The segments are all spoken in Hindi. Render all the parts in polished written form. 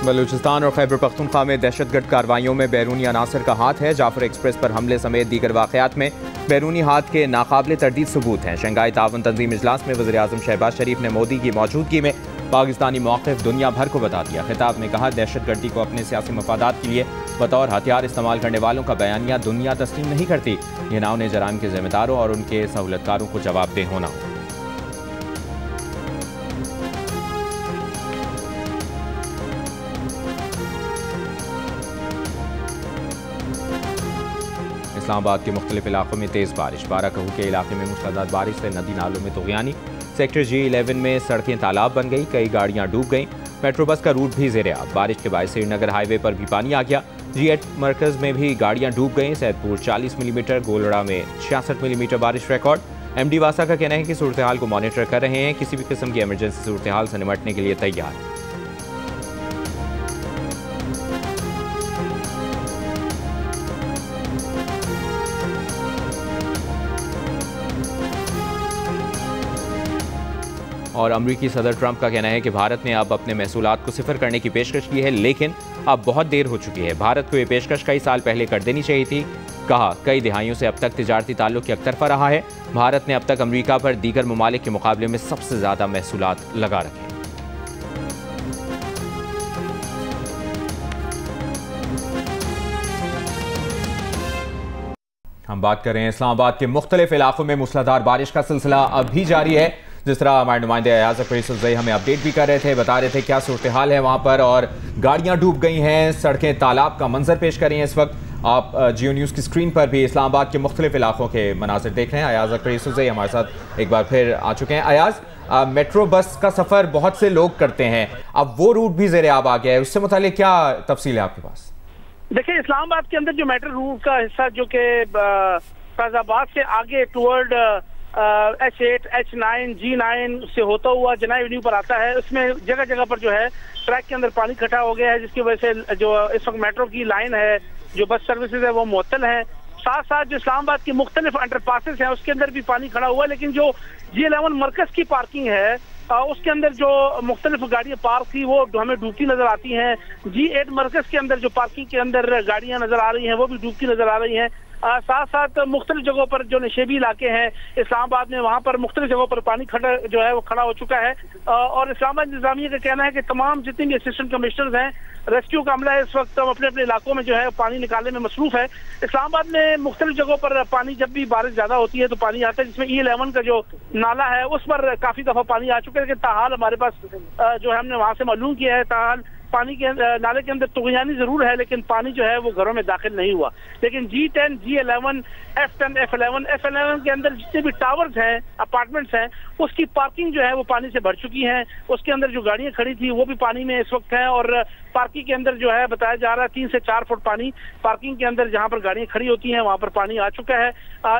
बलूचिस्तान और खैबर पख्तूनख्वा में दहशतगर्द कार्रवाइयों में बैरूनी अनासर का हाथ है। जाफर एक्सप्रेस पर हमले समेत दीगर वाक़यात में बैरूनी हाथ के नाकाबिले तरदीद सबूत हैं। शंघाई ताउन तंजीम इजलास में वज़ीर आज़म शहबाज शरीफ ने मोदी की मौजूदगी में पाकिस्तानी मौक़िफ़ दुनिया भर को बता दिया। खिताब में कहा, दहशतगर्दी को अपने सियासी मफादात के लिए बतौर हथियार इस्तेमाल करने वालों का बयानिया दुनिया तस्लीम नहीं करती। ये ना उन्हें जराइम के ज़िम्मेदारों और उनके सहूलतकारों को जवाबदेह होना हो। इस्लामाबाद के मुख्तलिफ इलाकों में तेज़ बारिश। बाराकहू के इलाके में मूसलाधार बारिश से नदी नालों में तुग़यानी। सेक्टर G11 में सड़कें तालाब बन गई, कई गाड़ियां डूब गईं। मेट्रो बस का रूट भी ज़ेर-ए-आब। बारिश के बाद श्रीनगर हाईवे पर भी पानी आ गया। G8 मरकज़ में भी गाड़ियां डूब गईं। सैदपुर 40 मिलीमीटर, गोलड़ा में 66 मिलीमीटर बारिश रिकॉर्ड। MD वासा का कहना है कि सूरत हाल को मॉनिटर कर रहे हैं, किसी भी किस्म की इमरजेंसी सूरत हाल से निपटने के लिए तैयार है। और अमरीकी सदर ट्रंप का कहना है कि भारत ने अब अपने महसूलात को सिफर करने की पेशकश की है, लेकिन अब बहुत देर हो चुकी है। भारत को ये पेशकश कई साल पहले कर देनी चाहिए थी। कहा, कई दिहाइयों से अब तक तिजारती ताल्लुक एक तरफा रहा है। भारत ने अब तक अमरीका पर दीगर ममालिक के मुकाबले में सबसे ज़्यादा महसूलात लगा रखे हैं। हम बात कर रहे हैं इस्लामाबाद के मुख्तलिफ इलाकों में मूसलाधार बारिश का सिलसिला अब भी जारी है। जिस तरह हमारे नुमाइंदे अयाज अकबर यूसुफजई हमें अपडेट भी कर रहे थे, बता रहे थे क्या सूरत हाल है वहाँ पर, और गाड़ियाँ डूब गई हैं, सड़कें तालाब का मंजर पेश कर रही हैं। इस वक्त आप जियो न्यूज़ की स्क्रीन पर भी इस्लामाबाद के मुख्तलिफ इलाकों के मनाजिर देख रहे हैं। अयाज अकबर यूसुफजई हमारे साथ एक बार फिर आ चुके हैं। अयाज, मेट्रो बस का सफ़र बहुत से लोग करते हैं, अब वो रूट भी ज़ेर-ए-आब आ गया है, उससे मुताल्लिक़ क्या तफसील है आपके पास? देखिए, इस्लामाबाद के अंदर जो मेट्रो रूट का हिस्सा जो कि फैजाबाद से आगे टुवर्ड H8, H9, G9 से होता हुआ जना एवेन्यू पर आता है, उसमें जगह जगह पर जो है ट्रैक के अंदर पानी इकट्ठा हो गया है, जिसकी वजह से जो इस वक्त मेट्रो की लाइन है, जो बस सर्विसेज है, वो मुअत्तल है। साथ साथ जो इस्लामाबाद की मुख्तलिफ अंडरपासेस हैं उसके अंदर भी पानी खड़ा हुआ है, लेकिन जो G11 मरकज की पार्किंग है उसके अंदर जो मुख्तलिफ गाड़ियाँ पार्क थी वो हमें डूबती नजर आती हैं। G8 मरकज के अंदर जो पार्किंग के अंदर गाड़ियाँ नजर आ रही हैं वो भी डूबती नजर आ रही हैं। साथ साथ मुख्तलिफ जगहों पर जो नशेबी इलाके हैं इस्लामाबाद में, वहाँ पर मुख्तलिफ जगहों पर पानी जो है वो खड़ा हो चुका है। और इस्लामाबाद इंतजामिया का कहना है कि तमाम जितने भी असिस्टेंट कमिश्नर्स हैं, रेस्क्यू का अमला है, इस वक्त अपने अपने इलाकों में जो है पानी निकालने में मसरूफ है। इस्लामाबाद में मुख्तलिफ जगहों पर पानी, जब भी बारिश ज्यादा होती है तो पानी आता है, जिसमें E11 का जो नाला है उस पर काफी दफा पानी आ चुका है, लेकिन ताहाल हमारे पास जो है हमने वहाँ से मालूम किया है, ताहाल पानी के नाले के अंदर तुग़यानी जरूर है, लेकिन पानी जो है वो घरों में दाखिल नहीं हुआ। लेकिन G10, G11, F10, F11 के अंदर जितने भी टावर्स हैं, अपार्टमेंट्स हैं, उसकी पार्किंग जो है वो पानी से भर चुकी है। उसके अंदर जो गाड़ियां खड़ी थी वो भी पानी में इस वक्त है, और पार्किंग के अंदर जो है बताया जा रहा है 3 से 4 फुट पानी पार्किंग के अंदर जहां पर गाड़ियां खड़ी होती हैं वहां पर पानी आ चुका है।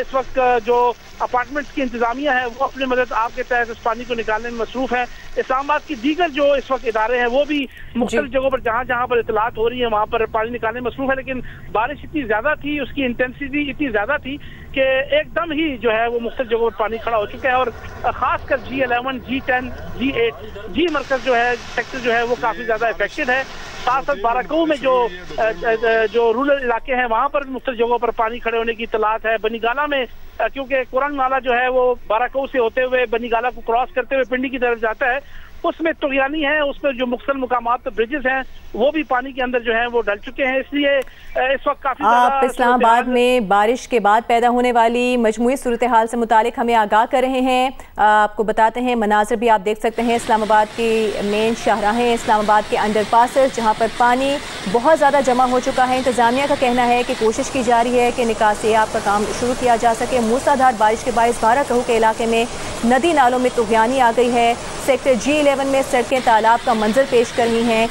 इस वक्त जो अपार्टमेंट्स की इंतजामिया है वो अपनी मदद आपके तहत इस पानी को निकालने में मसरूफ है। इस्लामाबाद की दीगर जो इस वक्त इदारे हैं वो भी मुख्तलिफ जगहों पर जहां जहां पर इतलात हो रही है वहां पर पानी निकालने में मसरूफ है, लेकिन बारिश इतनी ज्यादा थी, उसकी इंटेंसिटी इतनी ज्यादा थी कि एकदम ही जो है वो मुख्तलिफ जगहों पर पानी खड़ा हो चुका है। और खासकर G11, G10, G8, G मरकज जो है सेक्टर जो है वो काफी ज्यादा इफेक्टेड है। साथ साथ बाराकहू में जो रूरल इलाके हैं वहां पर मुख्तलिफ जगहों पर पानी खड़े होने की इतलात है। बनीगाला में क्योंकि कुरंग नाला जो है वो बाराकहू से होते हुए बनीगाला को क्रॉस करते हुए पिंडी की तरफ जाता है, उसमें तुग़यानी है, उसमें जो मुख्तलिफ मुकामात पर ब्रिजेस हैं वो भी पानी के अंदर जो है वो डल चुके हैं। इसलिए इस वक्त काफी आप इस्लामाबाद में बारिश के बाद पैदा होने वाली मजमूई सूरत हाल से मुतालिक हमें आगाह कर रहे हैं। आपको बताते हैं, मनाज़र भी आप देख सकते हैं इस्लामाबाद की मेन शाहराहें, इस्लामाबाद के अंडरपासेस जहाँ पर पानी बहुत ज़्यादा जमा हो चुका है। इंतज़ामिया का कहना है कि कोशिश की जा रही है कि निकासी आपका काम शुरू किया जा सके। मूसलाधार बारिश के बायस बाराकहू के इलाके में नदी नालों में तुग़यानी आ गई है। सेक्टर G11 में सड़कें तालाब का मंजर पेश कर रही हैं।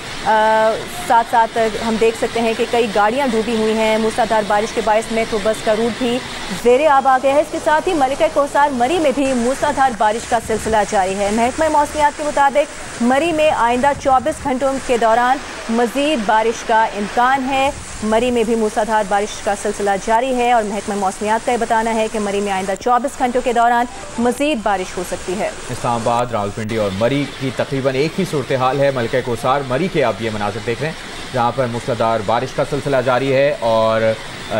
साथ साथ हम देख सकते हैं कि कई गाड़ियां डूबी हुई हैं। मूसलाधार बारिश के बायस मेट्रो बस का रूट भी ज़ेर-ए-आब आ गया है। इसके साथ ही मलिका कोसार मरी में भी मूसलाधार बारिश का सिलसिला जारी है। महकमा मौसमियात के मुताबिक मरी में आइंदा 24 घंटों के दौरान मज़ीद बारिश का इम्कान है। मरी में भी मूसलाधार बारिश का सिलसिला जारी है और महकमा मौसमियात का बताना है कि मरी में आइंदा 24 घंटों के दौरान मजीद बारिश हो सकती है। इस्लामाबाद, रावलपिंडी और मरी की तकरीबन एक ही सूरत हाल है। मलका कोसार मरी के आप ये मनाज़िर देख रहे हैं जहाँ पर मूसलाधार बारिश का सिलसिला जारी है और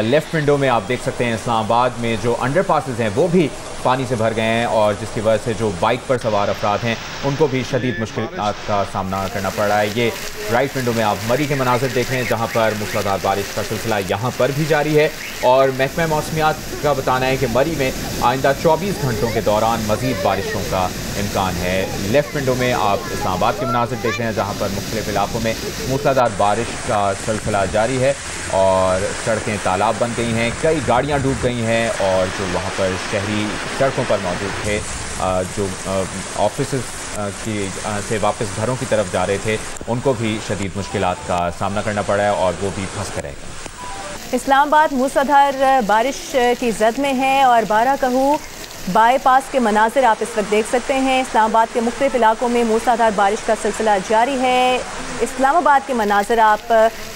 लेफ़्ट विंडो में आप देख सकते हैं इस्लामाबाद में जो अंडरपासेस हैं वो भी पानी से भर गए हैं और जिसकी वजह से जो बाइक पर सवार अफराद हैं उनको भी शदीद मुश्किलात का सामना करना पड़ रहा है। ये राइट विंडो में आप मरी के मनाज़िर देख रहे हैं जहाँ पर मूसलाधार बारिश का सिलसिला यहाँ पर भी जारी है और महकमा मौसमियात का बताना है कि मरी में आइंदा 24 घंटों के दौरान मज़ीद बारिशों का इम्कान है। लेफ़्ट विंडो में आप इस्लामाबाद के मनाज़िर देख रहे हैं जहाँ पर मुख्तलिफ इलाकों में मूसलाधार बारिश का सिलसिला जारी है और सड़कें तालाब बन गई हैं, कई गाड़ियाँ डूब गई हैं और जो वहाँ पर शहरी सड़कों पर मौजूद थे जो ऑफिस की से वापस घरों की तरफ जा रहे थे उनको भी शदीद मुश्किलात का सामना करना पड़ा है और वो भी फंस कर रह गए। इस्लामाबाद मूसलाधार बारिश की जद में है और बाराकहू बाईपास के मनाजिर आप इस वक्त देख सकते हैं। इस्लामाबाद के मुख्तलिफ इलाकों में मूसलाधार बारिश का सिलसिला जारी है। इस्लामाबाद के मनाजिर आप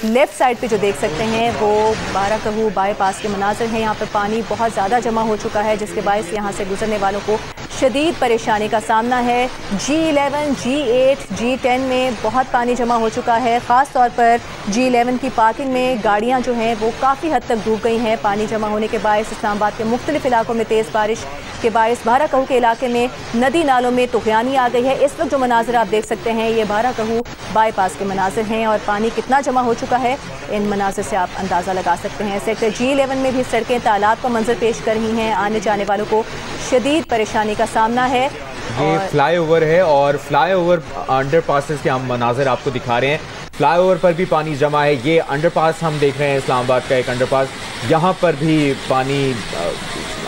लेफ़्ट साइड पे जो देख सकते हैं वो बाराकहू बाईपास के मनाजिर हैं। यहाँ पर पानी बहुत ज़्यादा जमा हो चुका है जिसके बायस यहाँ से गुजरने वालों को शदीद परेशानी का सामना है। G11, G8, G10 में बहुत पानी जमा हो चुका है। ख़ास तौर पर G11 की पार्किंग में गाड़ियाँ जो हैं वो काफ़ी हद तक डूब गई हैं पानी जमा होने के बायस। इस्लामाबाद के मुख्तलिफ इलाकों में तेज़ बारिश के बायस बाराकहू के इलाके में नदी नालों में तुग़यानी आ गई है। इस वक्त जो मनाजिर आप देख सकते हैं ये बाराकहू बाईपास के मनाजिर हैं और पानी कितना जमा हो चुका है इन मनाजिर से आप अंदाज़ा लगा सकते हैं। सेक्टर G11 में भी सड़कें तालाब का मंजर पेश कर रही हैं। आने जाने वालों को शदीद परेशानी का सामना है। ये फ्लाईओवर है और फ्लाईओवर अंडरपासेस के हम मनाजिर आपको दिखा रहे हैं। फ्लाईओवर पर भी पानी जमा है। ये अंडरपास हम देख रहे हैं इस्लामाबाद का एक अंडरपास, यहाँ पर भी पानी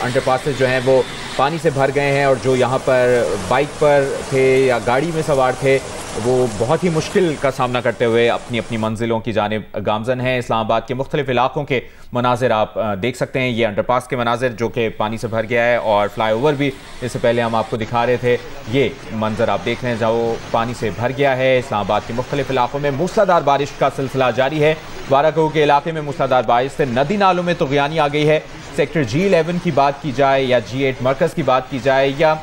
अंडरपासेस जो हैं वो पानी से भर गए हैं और जो यहाँ पर बाइक पर थे या गाड़ी में सवार थे वो बहुत ही मुश्किल का सामना करते हुए अपनी अपनी मंजिलों की जानिब गामजन हैं। इस्लामाबाद के मुख्तलिफ इलाकों के मनाजिर आप देख सकते हैं। ये अंडरपास के मनाजिर जो कि पानी से भर गया है और फ्लाईओवर भी इससे पहले हम आपको दिखा रहे थे। ये मंजर आप देख रहे हैं जहाँ पानी से भर गया है। इस्लामाबाद के मुख्तलिफ इलाकों में मूसलाधार बारिश का सिलसिला जारी है। बाराकहू के इलाके में मूसलाधार बारिश से नदी नालों में तुग़यानी आ गई है। सेक्टर G11 की बात की जाए या G8 मरकज़ की बात की जाए या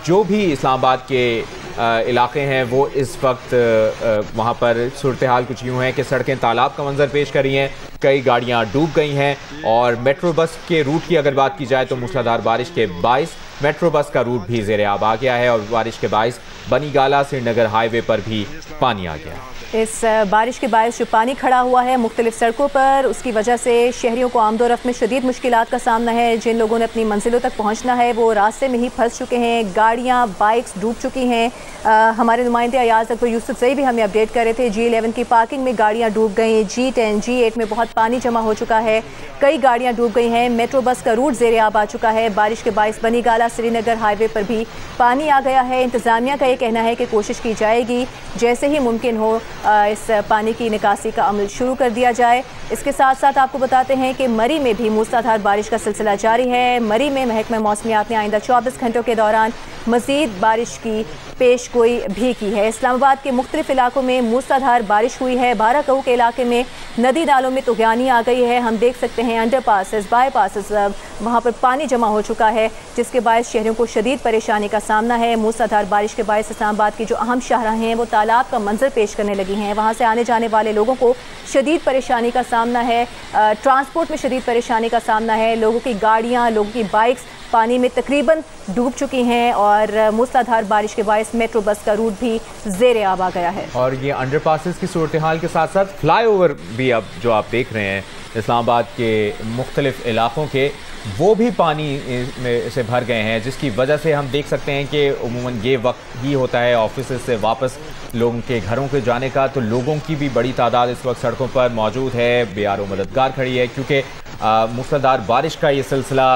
जो भी इस्लामाबाद के इलाके हैं वो इस वक्त वहाँ पर सूरत हाल कुछ यूँ है कि सड़कें तालाब का मंजर पेश कर रही हैं, कई गाड़ियाँ डूब गई हैं और मेट्रो बस के रूट की अगर बात की जाए तो मूसलाधार बारिश के बायस मेट्रो बस का रूट भी ज़ेरे आब आ गया है और बारिश के बायस बनीगाला श्रीनगर हाईवे पर भी पानी आ गया। इस बारिश के बायस जो पानी खड़ा हुआ है मुख्तलिफ सड़कों पर उसकी वजह से शहरियों को आमदोरफ्त में शदीद मुश्किलात का सामना है। जिन लोगों ने अपनी मंजिलों तक पहुंचना है वो रास्ते में ही फंस चुके हैं। गाड़ियां बाइक्स डूब चुकी हैं। हमारे नुमाइंदे अयाज अकबर यूसुफ से भी हमें अपडेट कर रहे थे G11 की पार्किंग में गाड़ियाँ डूब गई। G10, G8 में बहुत पानी जमा हो चुका है, कई गाड़ियाँ डूब गई हैं। मेट्रो बस का रूट ज़ेरे आब आ चुका है। बारिश के बायस बनीगाला श्रीनगर हाईवे पर भी पानी आ गया है। इंतज़ामिया का ये कहना है कि कोशिश की जाएगी जैसे ही मुमकिन हो इस पानी की निकासी का अमल शुरू कर दिया जाए। इसके साथ साथ आपको बताते हैं कि मरी में भी मूसलाधार बारिश का सिलसिला जारी है। मरी में महकमा मौसमियात ने आइंदा 24 घंटों के दौरान मज़ीद बारिश की पेश गोई भी की है। इस्लामाबाद के मुख्तलिफ इलाकों में मूसलाधार बारिश हुई है। बाराकहू के इलाके में नदी नालों में तुग़यानी आ गई है। हम देख सकते हैं अंडरपासेस बाईपासेस वहाँ पर पानी जमा हो चुका है जिसके बायस शहरियों को शदीद परेशानी का सामना है। मूसलाधार बारिश के बायस इस्लामाबाद की जो अहम शाहराहें हैं वो तालाब का मंजर पेश करने लगी हैं। वहाँ से आने जाने वाले लोगों को शदीद परेशानी का सामना है। ट्रांसपोर्ट में शदीद परेशानी का सामना है। लोगों की गाड़ियाँ, लोगों की बाइक्स पानी में तकरीबन डूब चुकी हैं और मूसलाधार बारिश के बायस मेट्रो बस का रूट भी ज़ेरे आब आ गया है। और ये अंडरपासेस की सूरत हाल के साथ साथ फ्लाईओवर भी अब जो आप देख रहे हैं इस्लामाबाद के मुख्तलिफ इलाकों के वो भी पानी में से भर गए हैं जिसकी वजह से हम देख सकते हैं कि उमूमन ये वक्त ही होता है ऑफिस से वापस लोगों के घरों के जाने का, तो लोगों की भी बड़ी तादाद इस वक्त सड़कों पर मौजूद है। बीआरओ मददगार खड़ी है क्योंकि मूसलाधार बारिश का ये सिलसिला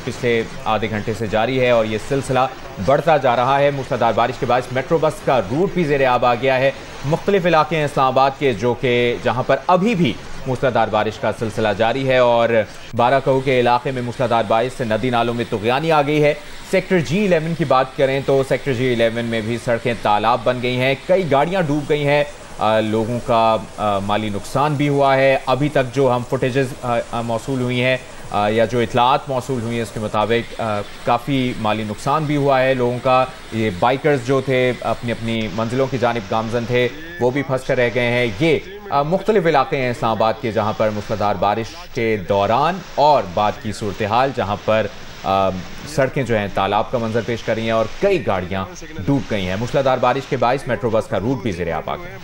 पिछले आधे घंटे से जारी है और ये सिलसिला बढ़ता जा रहा है। मूसलाधार बारिश के बाद मेट्रो बस का रूट भी ज़ेरे आब आ गया है। मुख्तलिफ इलाके हैं इस्लामाबाद के जो कि जहाँ पर अभी भी मूसलाधार बारिश का सिलसिला जारी है और बाराकहू के इलाके में मूसलाधार बारिश से नदी नालों में तुग़यानी आ गई है। सेक्टर G11 की बात करें तो सेक्टर G11 में भी सड़कें तालाब बन गई हैं, कई गाड़ियां डूब गई हैं लोगों का माली नुकसान भी हुआ है। अभी तक जो हम फुटेजेस मौसूल हुई हैं या जो इतलात मौसूल हुई हैं उसके मुताबिक काफ़ी माली नुकसान भी हुआ है लोगों का। ये बाइकर्स जो थे अपनी अपनी मंजिलों की जानिब गामजन थे, वो भी फंस कर रह गए हैं। ये मुख्तलिफ इलाके हैं इस्लामाबाद के जहाँ पर मूसलाधार बारिश के दौरान और बाद की सूरत हाल, जहाँ पर सड़कें जो हैं तालाब का मंजर पेश कर रही हैं और कई गाड़ियाँ डूब गई हैं। मूसलाधार बारिश के बायस मेट्रो बस का रूट भी ज़ेर-ए-आब आ गया।